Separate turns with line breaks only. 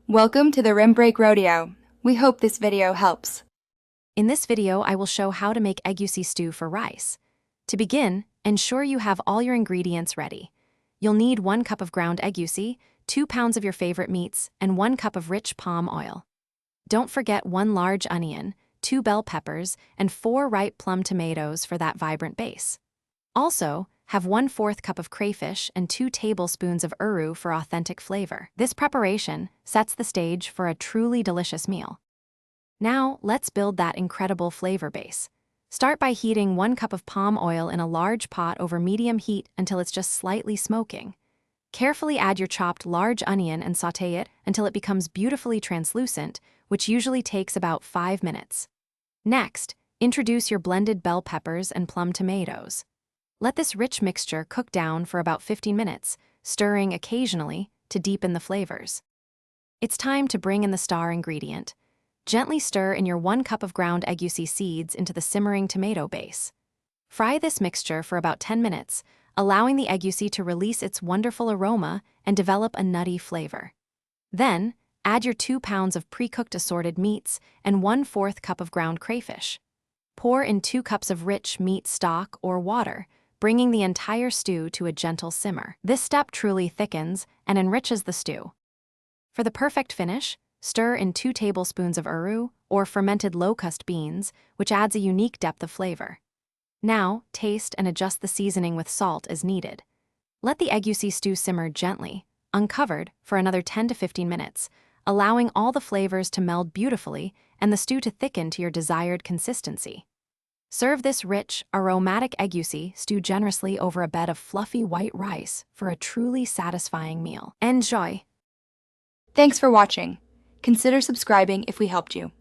Welcome to the Rim Break Rodeo. We hope this video helps.
In this video, I will show how to make egusi stew for rice. To begin, ensure you have all your ingredients ready. You'll need 1 cup of ground egusi, 2 pounds of your favorite meats, and 1 cup of rich palm oil. Don't forget 1 large onion, 2 bell peppers, and 4 ripe plum tomatoes for that vibrant base. Also, have 1/4 cup of crayfish and 2 tablespoons of uru for authentic flavor. This preparation sets the stage for a truly delicious meal. Now, let's build that incredible flavor base. Start by heating 1 cup of palm oil in a large pot over medium heat until it's just slightly smoking. Carefully add your chopped large onion and sauté it until it becomes beautifully translucent, which usually takes about 5 minutes. Next, introduce your blended bell peppers and plum tomatoes. Let this rich mixture cook down for about 15 minutes, stirring occasionally to deepen the flavors. It's time to bring in the star ingredient. Gently stir in your 1 cup of ground egusi seeds into the simmering tomato base. Fry this mixture for about 10 minutes, allowing the egusi to release its wonderful aroma and develop a nutty flavor. Then, add your 2 pounds of pre-cooked assorted meats and 1/4 cup of ground crayfish. Pour in 2 cups of rich meat stock or water, bringing the entire stew to a gentle simmer. This step truly thickens and enriches the stew. For the perfect finish, stir in 2 tablespoons of uru, or fermented locust beans, which adds a unique depth of flavor. Now, taste and adjust the seasoning with salt as needed. Let the egusi stew simmer gently, uncovered, for another 10 to 15 minutes, allowing all the flavors to meld beautifully and the stew to thicken to your desired consistency. Serve this rich, aromatic egusi stew generously over a bed of fluffy white rice for a truly satisfying meal. Enjoy!
Thanks for watching. Consider subscribing if we helped you.